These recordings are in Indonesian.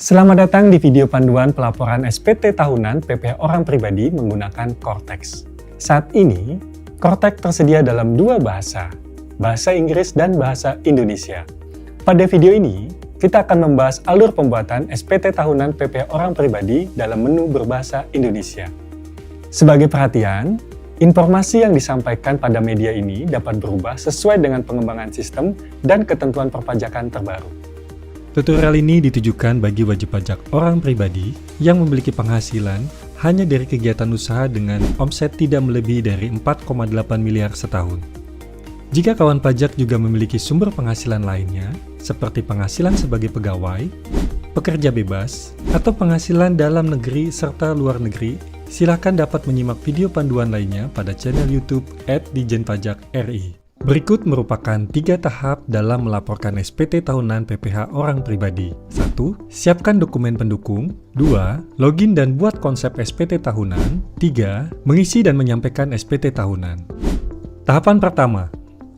Selamat datang di video panduan pelaporan SPT tahunan PPh Orang Pribadi menggunakan Cortex. Saat ini, Cortex tersedia dalam dua bahasa Inggris dan bahasa Indonesia. Pada video ini, kita akan membahas alur pembuatan SPT tahunan PPh Orang Pribadi dalam menu berbahasa Indonesia. Sebagai perhatian, informasi yang disampaikan pada media ini dapat berubah sesuai dengan pengembangan sistem dan ketentuan perpajakan terbaru. Tutorial ini ditujukan bagi wajib pajak orang pribadi yang memiliki penghasilan hanya dari kegiatan usaha dengan omset tidak melebihi dari 4,8 miliar setahun. Jika kawan pajak juga memiliki sumber penghasilan lainnya, seperti penghasilan sebagai pegawai, pekerja bebas, atau penghasilan dalam negeri serta luar negeri, silakan dapat menyimak video panduan lainnya pada channel YouTube @dijenpajak.ri. Berikut merupakan 3 tahap dalam melaporkan SPT tahunan PPh Orang Pribadi. 1. Siapkan dokumen pendukung. 2. Login dan buat konsep SPT tahunan. 3. Mengisi dan menyampaikan SPT tahunan. Tahapan pertama,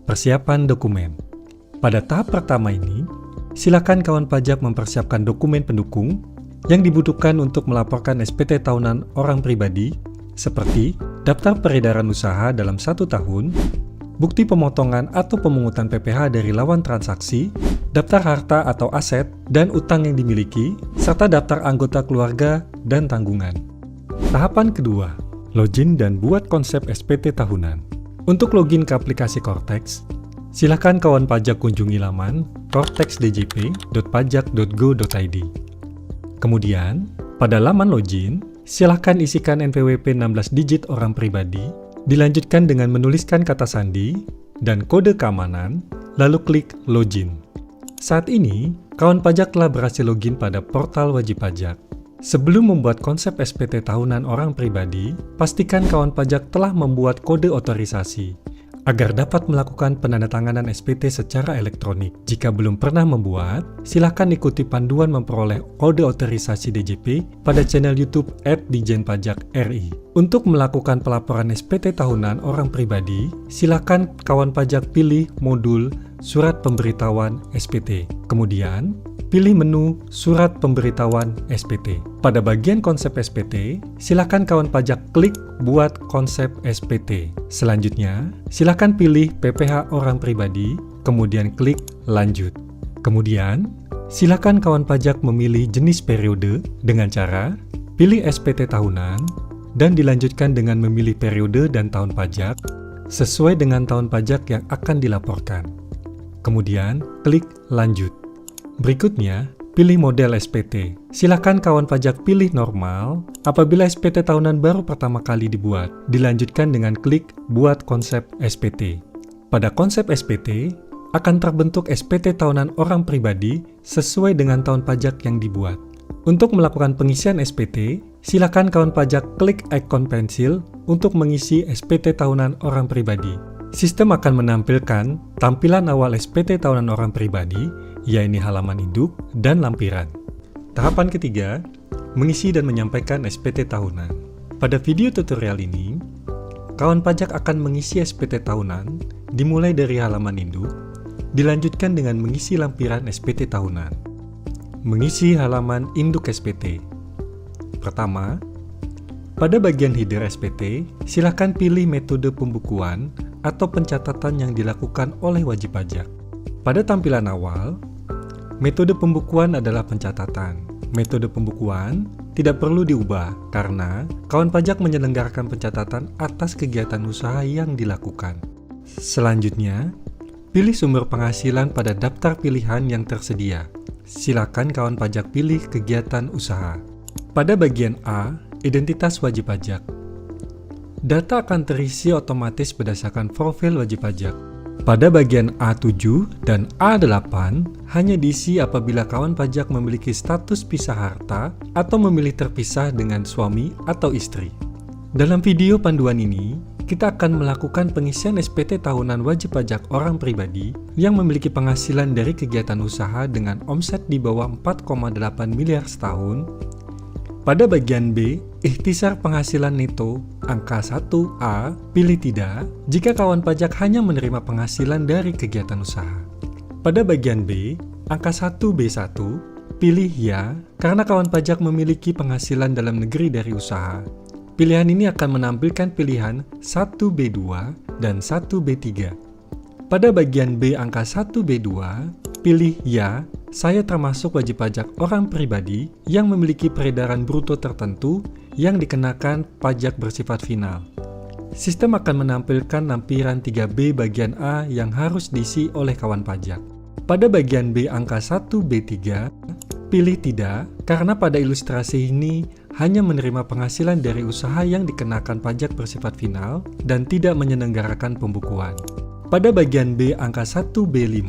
persiapan dokumen. Pada tahap pertama ini, silakan kawan pajak mempersiapkan dokumen pendukung yang dibutuhkan untuk melaporkan SPT tahunan orang pribadi, seperti daftar peredaran usaha dalam 1 tahun, bukti pemotongan atau pemungutan PPh dari lawan transaksi, daftar harta atau aset dan utang yang dimiliki, serta daftar anggota keluarga dan tanggungan. Tahapan kedua, login dan buat konsep SPT tahunan. Untuk login ke aplikasi Cortex, silakan kawan pajak kunjungi laman cortexdjp.pajak.go.id. Kemudian, pada laman login, silakan isikan NPWP 16 digit orang pribadi, dilanjutkan dengan menuliskan kata sandi dan kode keamanan, lalu klik login. Saat ini, kawan pajak telah berhasil login pada portal wajib pajak. Sebelum membuat konsep SPT tahunan orang pribadi, pastikan kawan pajak telah membuat kode otorisasi agar dapat melakukan penandatanganan SPT secara elektronik. Jika belum pernah membuat, silakan ikuti panduan memperoleh kode otorisasi DJP pada channel YouTube @dijenpajak.ri. Untuk melakukan pelaporan SPT tahunan orang pribadi, silakan kawan pajak pilih modul Surat Pemberitahuan SPT. Kemudian, pilih menu Surat Pemberitahuan SPT. Pada bagian konsep SPT, silakan kawan pajak klik Buat Konsep SPT. Selanjutnya, silakan pilih PPh Orang Pribadi, kemudian klik Lanjut. Kemudian, silakan kawan pajak memilih jenis periode dengan cara pilih SPT tahunan dan dilanjutkan dengan memilih periode dan tahun pajak sesuai dengan tahun pajak yang akan dilaporkan. Kemudian, klik Lanjut. Berikutnya, pilih model SPT. Silakan kawan pajak pilih normal apabila SPT tahunan baru pertama kali dibuat. Dilanjutkan dengan klik Buat Konsep SPT. Pada konsep SPT, akan terbentuk SPT tahunan orang pribadi sesuai dengan tahun pajak yang dibuat. Untuk melakukan pengisian SPT, silakan kawan pajak klik ikon pensil untuk mengisi SPT tahunan orang pribadi. Sistem akan menampilkan tampilan awal SPT tahunan orang pribadi, yaitu halaman induk dan lampiran. Tahapan ketiga, mengisi dan menyampaikan SPT tahunan. Pada video tutorial ini, kawan pajak akan mengisi SPT tahunan dimulai dari halaman induk, dilanjutkan dengan mengisi lampiran SPT tahunan. Mengisi halaman induk SPT. Pertama, pada bagian header SPT, silakan pilih metode pembukuan atau pencatatan yang dilakukan oleh wajib pajak. Pada tampilan awal, metode pembukuan adalah pencatatan. Metode pembukuan tidak perlu diubah karena kawan pajak menyelenggarakan pencatatan atas kegiatan usaha yang dilakukan. Selanjutnya, pilih sumber penghasilan pada daftar pilihan yang tersedia. Silakan kawan pajak pilih kegiatan usaha. Pada bagian A, identitas wajib pajak. Data akan terisi otomatis berdasarkan profil wajib pajak. Pada bagian A7 dan A8 hanya diisi apabila kawan pajak memiliki status pisah harta atau memilih terpisah dengan suami atau istri. Dalam video panduan ini, kita akan melakukan pengisian SPT tahunan wajib pajak orang pribadi yang memiliki penghasilan dari kegiatan usaha dengan omset di bawah 4,8 miliar setahun. Pada bagian B, ikhtisar penghasilan neto, angka 1A, pilih tidak jika kawan pajak hanya menerima penghasilan dari kegiatan usaha. Pada bagian B, angka 1B1, pilih ya karena kawan pajak memiliki penghasilan dalam negeri dari usaha. Pilihan ini akan menampilkan pilihan 1B2 dan 1B3. Pada bagian B angka 1B2, pilih ya, saya termasuk wajib pajak orang pribadi yang memiliki peredaran bruto tertentu yang dikenakan pajak bersifat final. Sistem akan menampilkan lampiran 3B bagian A yang harus diisi oleh kawan pajak. Pada bagian B angka 1B3, pilih tidak karena pada ilustrasi ini hanya menerima penghasilan dari usaha yang dikenakan pajak bersifat final dan tidak menyelenggarakan pembukuan. Pada bagian B angka 1B5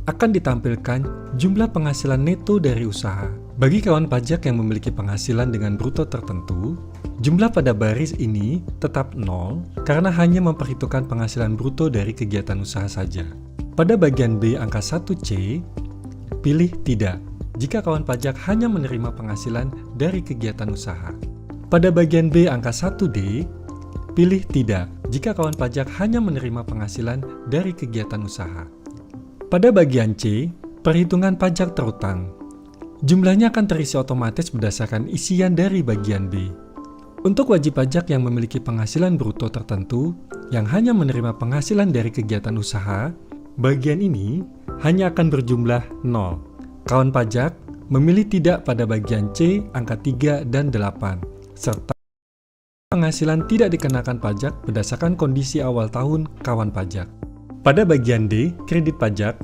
akan ditampilkan jumlah penghasilan neto dari usaha. Bagi kawan pajak yang memiliki penghasilan dengan bruto tertentu, jumlah pada baris ini tetap 0 karena hanya memperhitungkan penghasilan bruto dari kegiatan usaha saja. Pada bagian B angka 1C, pilih tidak jika kawan pajak hanya menerima penghasilan dari kegiatan usaha. Pada bagian B angka 1D, pilih tidak jika kawan pajak hanya menerima penghasilan dari kegiatan usaha. Pada bagian C, perhitungan pajak terutang. Jumlahnya akan terisi otomatis berdasarkan isian dari bagian B. Untuk wajib pajak yang memiliki penghasilan bruto tertentu yang hanya menerima penghasilan dari kegiatan usaha, bagian ini hanya akan berjumlah 0. Kawan pajak memilih tidak pada bagian C angka 3 dan 8, serta penghasilan tidak dikenakan pajak berdasarkan kondisi awal tahun kawan pajak. Pada bagian D, kredit pajak,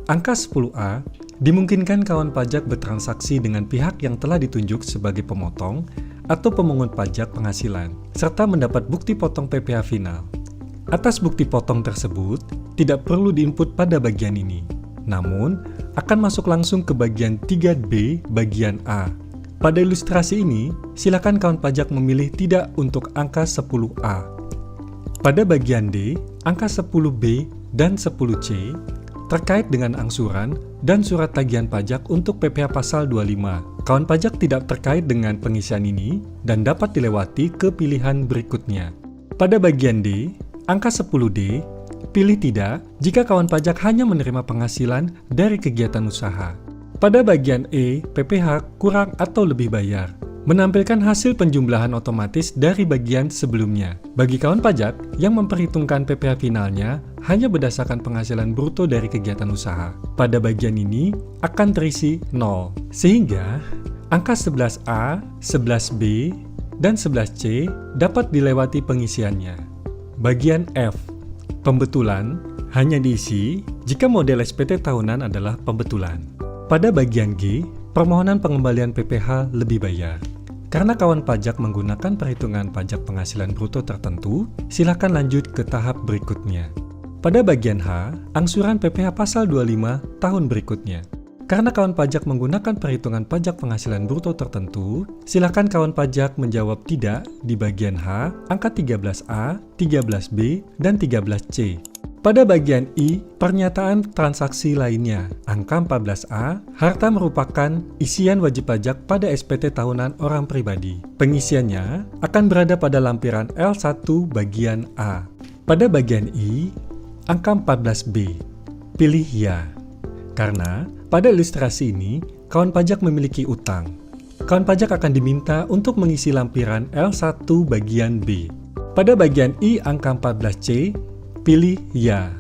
angka 10A, dimungkinkan kawan pajak bertransaksi dengan pihak yang telah ditunjuk sebagai pemotong atau pemungut pajak penghasilan, serta mendapat bukti potong PPh final. Atas bukti potong tersebut, tidak perlu diinput pada bagian ini, namun akan masuk langsung ke bagian 3B bagian A. Pada ilustrasi ini, silakan kawan pajak memilih tidak untuk angka 10A. Pada bagian D, angka 10B dan 10C terkait dengan angsuran dan surat tagihan pajak untuk PPh pasal 25. Kawan pajak tidak terkait dengan pengisian ini dan dapat dilewati ke pilihan berikutnya. Pada bagian D, angka 10D, pilih tidak jika kawan pajak hanya menerima penghasilan dari kegiatan usaha. Pada bagian E, PPh kurang atau lebih bayar, menampilkan hasil penjumlahan otomatis dari bagian sebelumnya. Bagi kawan pajak yang memperhitungkan PPh finalnya hanya berdasarkan penghasilan bruto dari kegiatan usaha, pada bagian ini akan terisi 0, sehingga angka 11A, 11B, dan 11C dapat dilewati pengisiannya. Bagian F, pembetulan, hanya diisi jika model SPT tahunan adalah pembetulan. Pada bagian G, permohonan pengembalian PPh lebih bayar. Karena kawan pajak menggunakan perhitungan pajak penghasilan bruto tertentu, silakan lanjut ke tahap berikutnya. Pada bagian H, angsuran PPh pasal 25 tahun berikutnya. Karena kawan pajak menggunakan perhitungan pajak penghasilan bruto tertentu, silakan kawan pajak menjawab tidak di bagian H, angka 13A, 13B, dan 13C. Pada bagian I, pernyataan transaksi lainnya, angka 14A, harta merupakan isian wajib pajak pada SPT tahunan orang pribadi. Pengisiannya akan berada pada lampiran L1 bagian A. Pada bagian I, angka 14B, pilih ya. Karena pada ilustrasi ini, kawan pajak memiliki utang. Kawan pajak akan diminta untuk mengisi lampiran L1 bagian B. Pada bagian I angka 14C, pilih ya.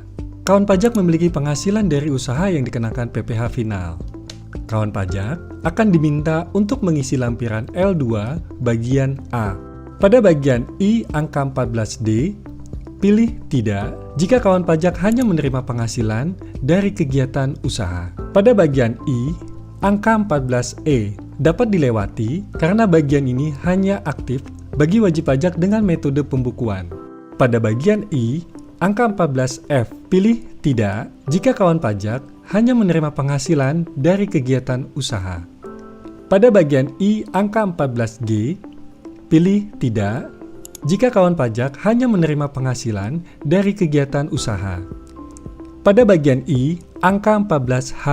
Kawan pajak memiliki penghasilan dari usaha yang dikenakan PPh final. Kawan pajak akan diminta untuk mengisi lampiran L2 bagian A. Pada bagian I angka 14D, pilih tidak jika kawan pajak hanya menerima penghasilan dari kegiatan usaha. Pada bagian I, angka 14E dapat dilewati karena bagian ini hanya aktif bagi wajib pajak dengan metode pembukuan. Pada bagian I, angka 14F pilih tidak jika kawan pajak hanya menerima penghasilan dari kegiatan usaha. Pada bagian I, angka 14G pilih tidak jika kawan pajak hanya menerima penghasilan dari kegiatan usaha. Pada bagian I, angka 14H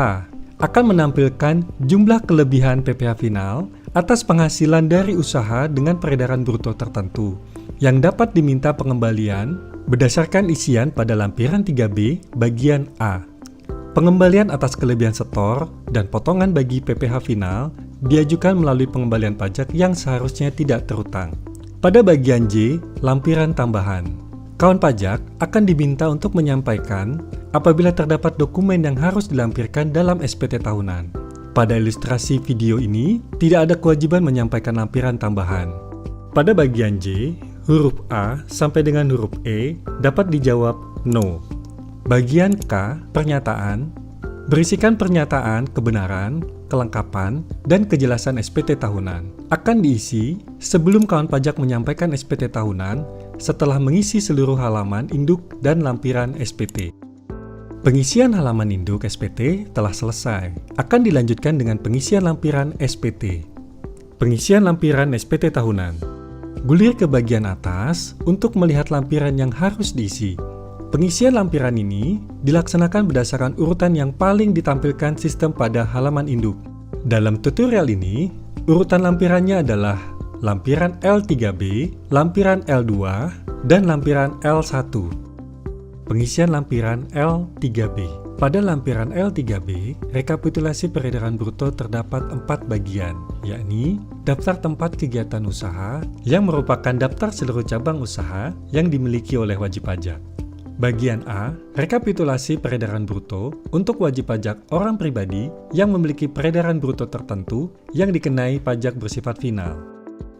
akan menampilkan jumlah kelebihan PPh final atas penghasilan dari usaha dengan peredaran bruto tertentu yang dapat diminta pengembalian berdasarkan isian pada lampiran 3B bagian A. Pengembalian atas kelebihan setor dan potongan bagi PPh final diajukan melalui pengembalian pajak yang seharusnya tidak terutang. Pada bagian J, lampiran tambahan. Kawan pajak akan diminta untuk menyampaikan apabila terdapat dokumen yang harus dilampirkan dalam SPT tahunan. Pada ilustrasi video ini, tidak ada kewajiban menyampaikan lampiran tambahan. Pada bagian J, huruf A sampai dengan huruf E dapat dijawab no. Bagian K, pernyataan, berisikan pernyataan kebenaran, kelengkapan, dan kejelasan SPT tahunan. Akan diisi sebelum kawan pajak menyampaikan SPT tahunan setelah mengisi seluruh halaman induk dan lampiran SPT. Pengisian halaman induk SPT telah selesai. Akan dilanjutkan dengan pengisian lampiran SPT. Pengisian lampiran SPT tahunan. Gulir ke bagian atas untuk melihat lampiran yang harus diisi. Pengisian lampiran ini dilaksanakan berdasarkan urutan yang paling ditampilkan sistem pada halaman induk. Dalam tutorial ini, urutan lampirannya adalah lampiran L3B, lampiran L2, dan lampiran L1. Pengisian lampiran L3B. Pada lampiran L3B, rekapitulasi peredaran bruto terdapat 4 bagian, yakni daftar tempat kegiatan usaha yang merupakan daftar seluruh cabang usaha yang dimiliki oleh wajib pajak. Bagian A, rekapitulasi peredaran bruto untuk wajib pajak orang pribadi yang memiliki peredaran bruto tertentu yang dikenai pajak bersifat final.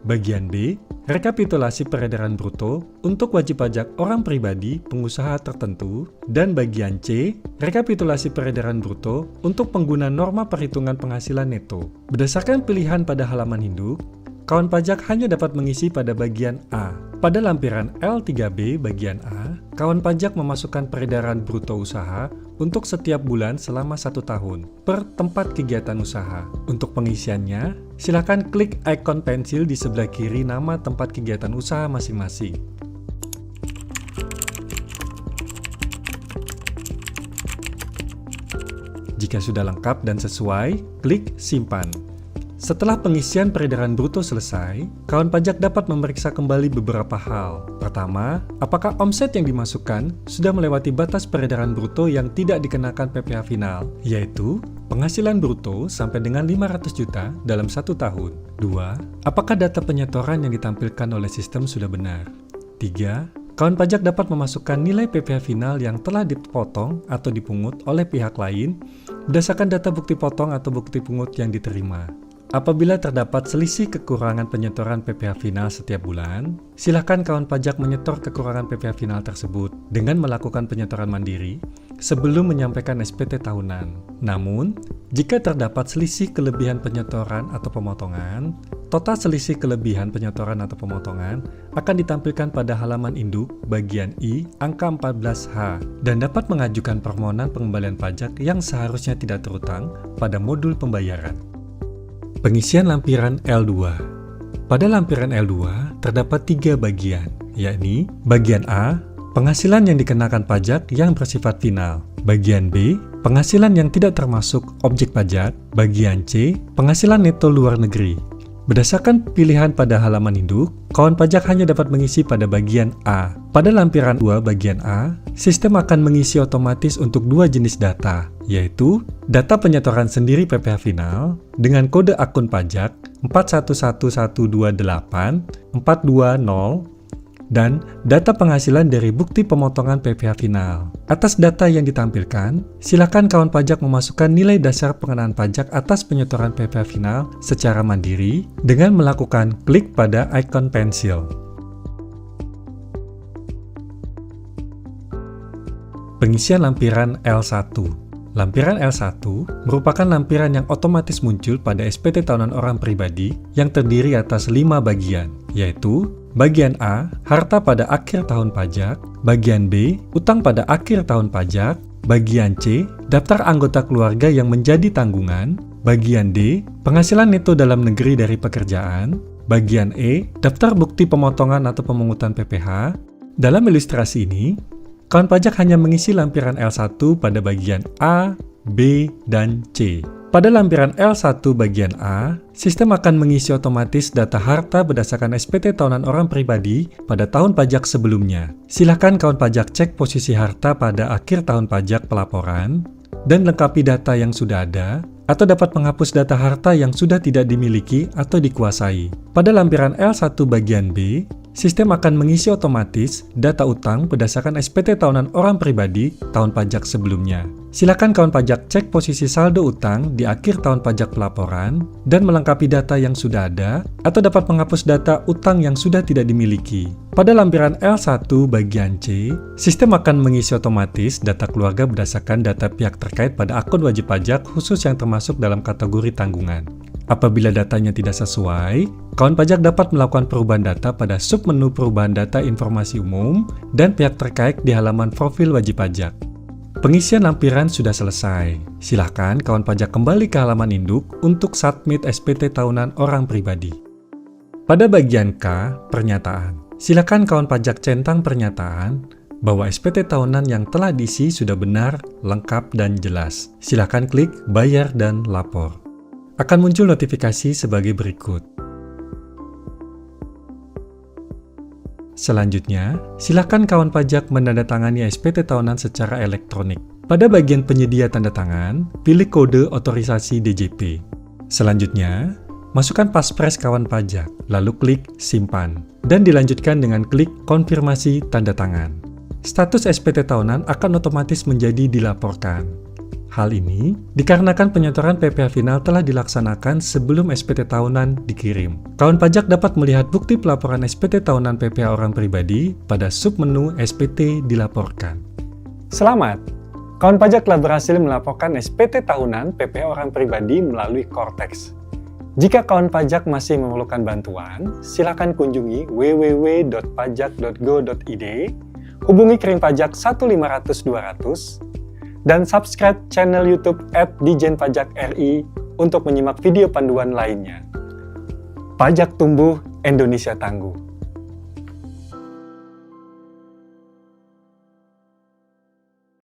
Bagian B, rekapitulasi peredaran bruto untuk wajib pajak orang pribadi pengusaha tertentu. Dan bagian C, rekapitulasi peredaran bruto untuk pengguna norma perhitungan penghasilan neto. Berdasarkan pilihan pada halaman induk, kawan pajak hanya dapat mengisi pada bagian A. Pada lampiran L3B bagian A, kawan pajak memasukkan peredaran bruto usaha untuk setiap bulan selama 1 tahun per tempat kegiatan usaha. Untuk pengisiannya, silakan klik ikon pensil di sebelah kiri nama tempat kegiatan usaha masing-masing. Jika sudah lengkap dan sesuai, klik simpan. Setelah pengisian peredaran bruto selesai, kawan pajak dapat memeriksa kembali beberapa hal. Pertama, apakah omset yang dimasukkan sudah melewati batas peredaran bruto yang tidak dikenakan PPh final, yaitu penghasilan bruto sampai dengan 500 juta dalam 1 tahun. 2. Apakah data penyetoran yang ditampilkan oleh sistem sudah benar? 3. Kawan pajak dapat memasukkan nilai PPh final yang telah dipotong atau dipungut oleh pihak lain berdasarkan data bukti potong atau bukti pungut yang diterima. Apabila terdapat selisih kekurangan penyetoran PPh final setiap bulan, silakan kawan pajak menyetor kekurangan PPh final tersebut dengan melakukan penyetoran mandiri sebelum menyampaikan SPT tahunan. Namun, jika terdapat selisih kelebihan penyetoran atau pemotongan, total selisih kelebihan penyetoran atau pemotongan akan ditampilkan pada halaman induk bagian I angka 14H dan dapat mengajukan permohonan pengembalian pajak yang seharusnya tidak terutang pada modul pembayaran. Pengisian lampiran L2. Pada lampiran L2 terdapat 3 bagian, yakni bagian A, penghasilan yang dikenakan pajak yang bersifat final. Bagian B, penghasilan yang tidak termasuk objek pajak. Bagian C, penghasilan neto luar negeri. Berdasarkan pilihan pada halaman induk, kawan pajak hanya dapat mengisi pada bagian A. Pada lampiran 2 bagian A, sistem akan mengisi otomatis untuk 2 jenis data, yaitu data penyetoran sendiri PPh final dengan kode akun pajak 4111284220 dan data penghasilan dari bukti pemotongan PPh final. Atas data yang ditampilkan, silakan kawan pajak memasukkan nilai dasar pengenaan pajak atas penyetoran PPh final secara mandiri dengan melakukan klik pada ikon pensil. Pengisian lampiran L1. Lampiran L1 merupakan lampiran yang otomatis muncul pada SPT tahunan orang pribadi yang terdiri atas 5 bagian, yaitu bagian A, harta pada akhir tahun pajak, bagian B, utang pada akhir tahun pajak, bagian C, daftar anggota keluarga yang menjadi tanggungan, bagian D, penghasilan neto dalam negeri dari pekerjaan, bagian E, daftar bukti pemotongan atau pemungutan PPh. Dalam ilustrasi ini, kawan pajak hanya mengisi lampiran L1 pada bagian A, B, dan C. Pada lampiran L1 bagian A, sistem akan mengisi otomatis data harta berdasarkan SPT tahunan orang pribadi pada tahun pajak sebelumnya. Silakan kawan pajak cek posisi harta pada akhir tahun pajak pelaporan dan lengkapi data yang sudah ada, atau dapat menghapus data harta yang sudah tidak dimiliki atau dikuasai. Pada lampiran L1 bagian B, sistem akan mengisi otomatis data utang berdasarkan SPT tahunan orang pribadi tahun pajak sebelumnya. Silakan kawan pajak cek posisi saldo utang di akhir tahun pajak pelaporan dan melengkapi data yang sudah ada atau dapat menghapus data utang yang sudah tidak dimiliki. Pada lampiran L1 bagian C, sistem akan mengisi otomatis data keluarga berdasarkan data pihak terkait pada akun wajib pajak khusus yang termasuk dalam kategori tanggungan. Apabila datanya tidak sesuai, kawan pajak dapat melakukan perubahan data pada submenu perubahan data informasi umum dan pihak terkait di halaman profil wajib pajak. Pengisian lampiran sudah selesai. Silakan kawan pajak kembali ke halaman induk untuk submit SPT tahunan orang pribadi. Pada bagian K, pernyataan. Silakan kawan pajak centang pernyataan bahwa SPT tahunan yang telah diisi sudah benar, lengkap, dan jelas. Silakan klik bayar dan lapor. Akan muncul notifikasi sebagai berikut. Selanjutnya, silakan kawan pajak menandatangani SPT tahunan secara elektronik. Pada bagian penyedia tanda tangan, pilih kode otorisasi DJP. Selanjutnya, masukkan paspres kawan pajak, lalu klik simpan, dan dilanjutkan dengan klik konfirmasi tanda tangan. Status SPT tahunan akan otomatis menjadi dilaporkan. Hal ini dikarenakan penyetoran PPh final telah dilaksanakan sebelum SPT tahunan dikirim. Kawan pajak dapat melihat bukti pelaporan SPT tahunan PPh orang pribadi pada submenu SPT dilaporkan. Selamat! Kawan pajak telah berhasil melaporkan SPT tahunan PPh orang pribadi melalui Cortex. Jika kawan pajak masih memerlukan bantuan, silakan kunjungi www.pajak.go.id, hubungi Kering Pajak 1500200, dan subscribe channel YouTube @Dijen-Pajak-RI untuk menyimak video panduan lainnya. Pajak tumbuh, Indonesia tangguh.